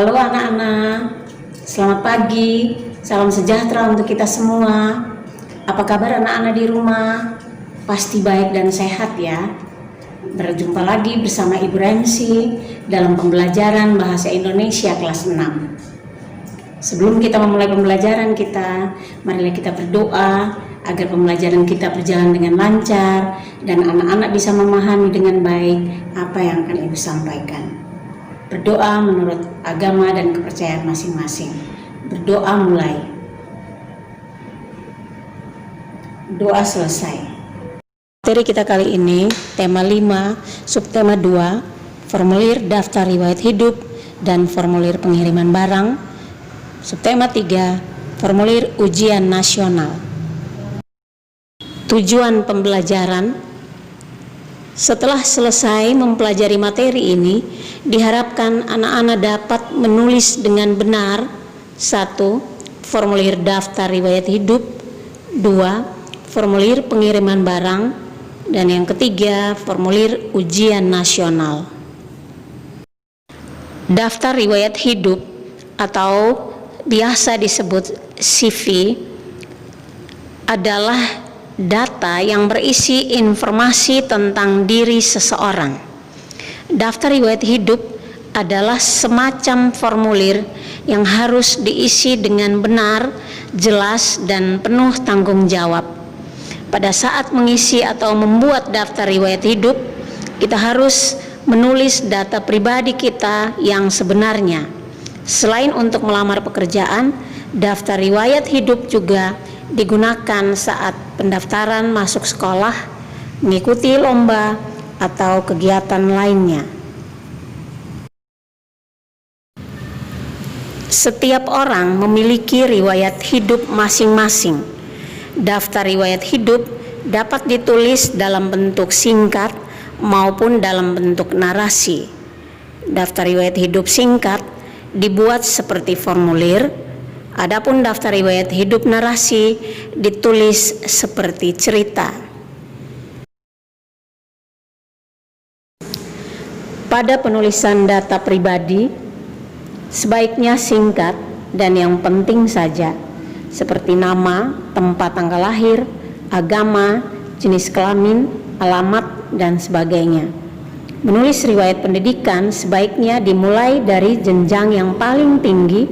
Halo anak-anak, selamat pagi, salam sejahtera untuk kita semua. Apa kabar anak-anak di rumah? Pasti baik dan sehat ya. Berjumpa lagi bersama Ibu Rensi dalam pembelajaran Bahasa Indonesia kelas 6. Sebelum kita memulai pembelajaran kita, marilah kita berdoa agar pembelajaran kita berjalan dengan lancar dan anak-anak bisa memahami dengan baik apa yang akan Ibu sampaikan. Berdoa menurut agama dan kepercayaan masing-masing. Berdoa mulai. Doa selesai. Materi kita kali ini, tema 5, subtema 2, formulir daftar riwayat hidup dan formulir pengiriman barang. Subtema 3, formulir ujian nasional. Tujuan pembelajaran: setelah selesai mempelajari materi ini, diharapkan anak-anak dapat menulis dengan benar 1. Formulir daftar riwayat hidup, 2. Formulir pengiriman barang, dan yang ketiga, formulir ujian nasional. Daftar riwayat hidup atau biasa disebut CV adalah data yang berisi informasi tentang diri seseorang. Daftar riwayat hidup adalah semacam formulir yang harus diisi dengan benar, jelas, dan penuh tanggung jawab. Pada saat mengisi atau membuat daftar riwayat hidup, kita harus menulis data pribadi kita yang sebenarnya. Selain untuk melamar pekerjaan, daftar riwayat hidup juga digunakan saat pendaftaran masuk sekolah, mengikuti lomba, atau kegiatan lainnya. Setiap orang memiliki riwayat hidup masing-masing. Daftar riwayat hidup dapat ditulis dalam bentuk singkat maupun dalam bentuk narasi. Daftar riwayat hidup singkat dibuat seperti formulir. Adapun daftar riwayat hidup narasi ditulis seperti cerita. Pada penulisan data pribadi, sebaiknya singkat dan yang penting saja, seperti nama, tempat tanggal lahir, agama, jenis kelamin, alamat, dan sebagainya. Menulis riwayat pendidikan sebaiknya dimulai dari jenjang yang paling tinggi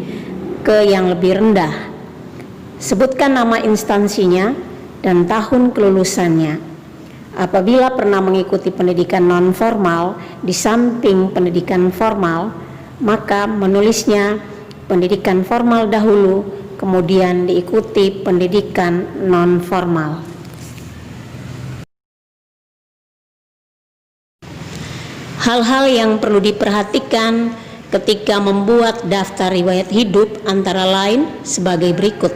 ke yang lebih rendah. Sebutkan nama instansinya dan tahun kelulusannya. Apabila pernah mengikuti pendidikan non-formal di samping pendidikan formal, maka menulisnya pendidikan formal dahulu, kemudian diikuti pendidikan non-formal. Hal-hal yang perlu diperhatikan ketika membuat daftar riwayat hidup antara lain sebagai berikut.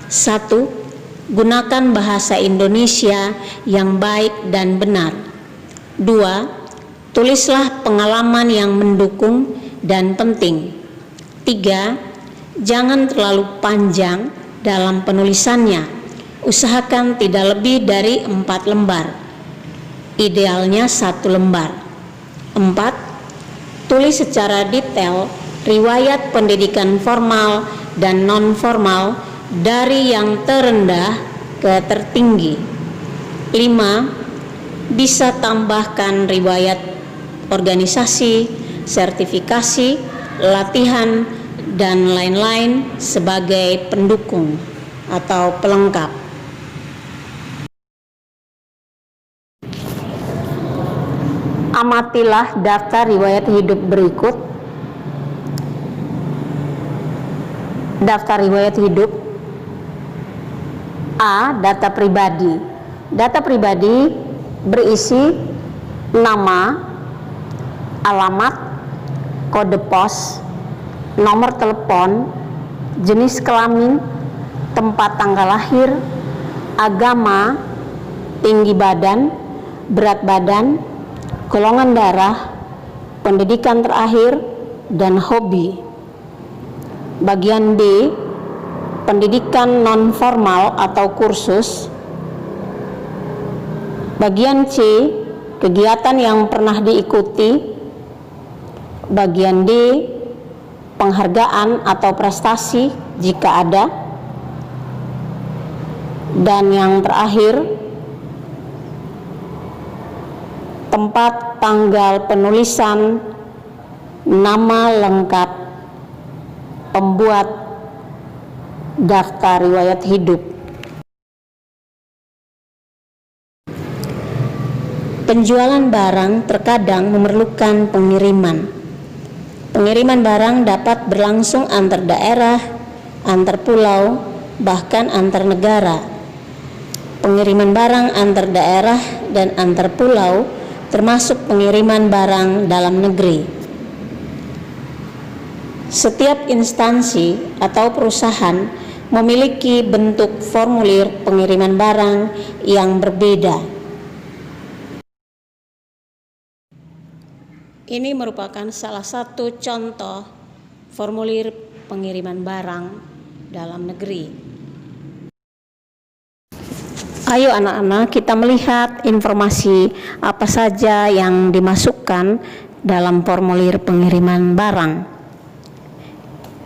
1. Gunakan bahasa Indonesia yang baik dan benar. 2. Tulislah pengalaman yang mendukung dan penting. 3. Jangan terlalu panjang dalam penulisannya. Usahakan tidak lebih dari 4 lembar. Idealnya 1 lembar. 4. Tulis secara detail riwayat pendidikan formal dan non-formal dari yang terendah ke tertinggi. 5. Bisa tambahkan riwayat organisasi, sertifikasi, latihan, dan lain-lain sebagai pendukung atau pelengkap. Amatilah daftar riwayat hidup berikut. Daftar riwayat hidup. A. Data pribadi. Data pribadi berisi nama, alamat, kode pos, nomor telepon, jenis kelamin, tempat tanggal lahir, agama, tinggi badan, berat badan, golongan darah, pendidikan terakhir, dan hobi. Bagian B, pendidikan non-formal atau kursus. Bagian C, kegiatan yang pernah diikuti. Bagian D, penghargaan atau prestasi jika ada. Dan yang terakhir, tempat tanggal penulisan nama lengkap pembuat daftar riwayat hidup. Penjualan barang terkadang memerlukan pengiriman. Pengiriman barang dapat berlangsung antar daerah, antar pulau, bahkan antar negara. Pengiriman barang antar daerah dan antar pulau termasuk pengiriman barang dalam negeri. Setiap instansi atau perusahaan memiliki bentuk formulir pengiriman barang yang berbeda. Ini merupakan salah satu contoh formulir pengiriman barang dalam negeri. Ayo anak-anak, kita melihat informasi apa saja yang dimasukkan dalam formulir pengiriman barang.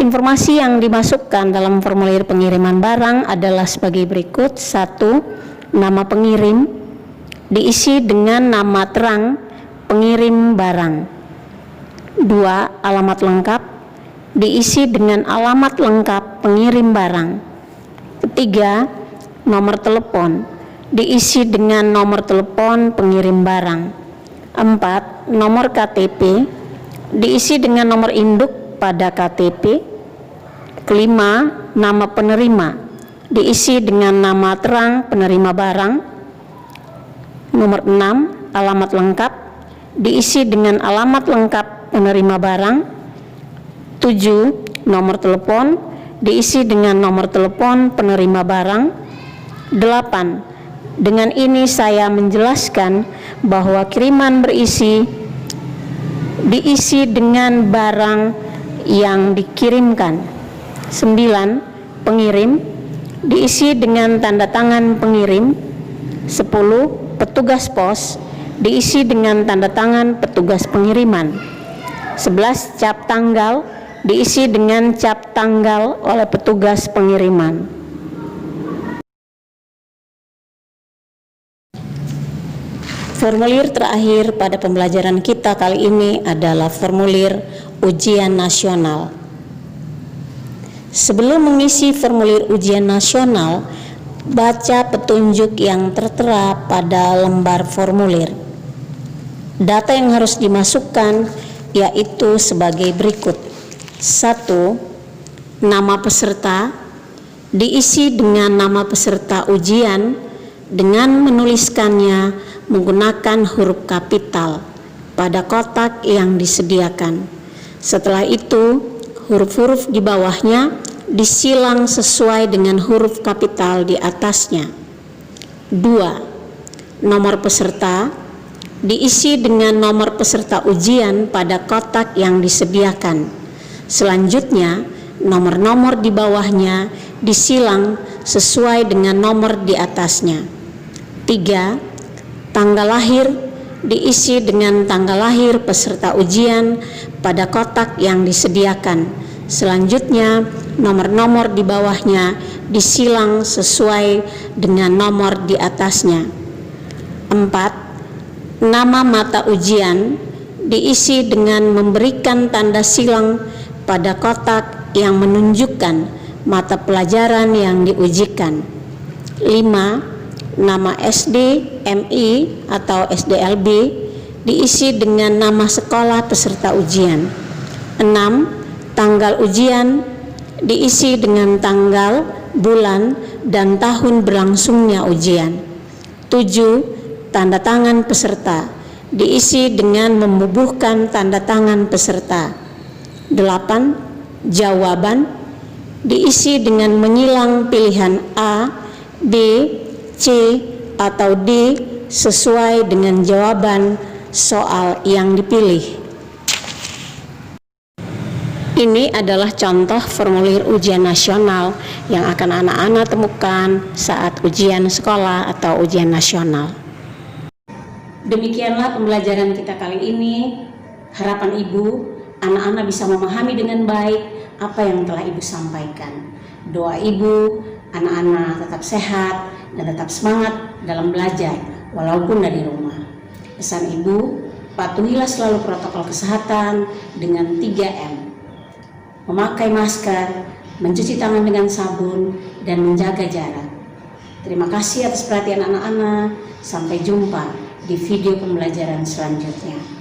Informasi yang dimasukkan dalam formulir pengiriman barang adalah sebagai berikut. 1. Nama pengirim diisi dengan nama terang pengirim barang. 2. Alamat lengkap diisi dengan alamat lengkap pengirim barang. 3. Nomor telepon diisi dengan nomor telepon pengirim barang. 4. Nomor KTP diisi dengan nomor induk pada KTP. 5. Nama penerima diisi dengan nama terang penerima barang. Nomor 6. Alamat lengkap diisi dengan alamat lengkap penerima barang. 7. Nomor telepon diisi dengan nomor telepon penerima barang. 8. Dengan ini saya menjelaskan bahwa kiriman diisi dengan barang yang dikirimkan. 9. Pengirim diisi dengan tanda tangan pengirim. 10. Petugas pos diisi dengan tanda tangan petugas pengiriman. 11. Cap tanggal diisi dengan cap tanggal oleh petugas pengiriman. Formulir terakhir pada pembelajaran kita kali ini adalah formulir ujian nasional. Sebelum mengisi formulir ujian nasional, baca petunjuk yang tertera pada lembar formulir. Data yang harus dimasukkan yaitu sebagai berikut. 1. Nama peserta diisi dengan nama peserta ujian dengan menuliskannya menggunakan huruf kapital pada kotak yang disediakan. Setelah itu, huruf-huruf di bawahnya disilang sesuai dengan huruf kapital di atasnya. 2. Nomor peserta diisi dengan nomor peserta ujian pada kotak yang disediakan. Selanjutnya, nomor-nomor di bawahnya disilang sesuai dengan nomor di atasnya. 3. Tanggal lahir diisi dengan tanggal lahir peserta ujian pada kotak yang disediakan. Selanjutnya, nomor-nomor di bawahnya disilang sesuai dengan nomor di atasnya. 4. Nama mata ujian diisi dengan memberikan tanda silang pada kotak yang menunjukkan mata pelajaran yang diujikan. 5. Nama SD, MI, atau SDLB diisi dengan nama sekolah peserta ujian. 6. Tanggal ujian diisi dengan tanggal, bulan, dan tahun berlangsungnya ujian. 7. Tanda tangan peserta diisi dengan membubuhkan tanda tangan peserta. 8. Jawaban diisi dengan menyilang pilihan A, B, C, atau D sesuai dengan jawaban soal yang dipilih. Ini adalah contoh formulir ujian nasional yang akan anak-anak temukan saat ujian sekolah atau ujian nasional. Demikianlah pembelajaran kita kali ini. Harapan Ibu anak-anak bisa memahami dengan baik apa yang telah Ibu sampaikan. Doa Ibu, anak-anak tetap sehat dan tetap semangat dalam belajar walaupun dari rumah. Pesan Ibu, patuhilah selalu protokol kesehatan dengan 3M. Memakai masker, mencuci tangan dengan sabun, dan menjaga jarak. Terima kasih atas perhatian anak-anak. Sampai jumpa di video pembelajaran selanjutnya.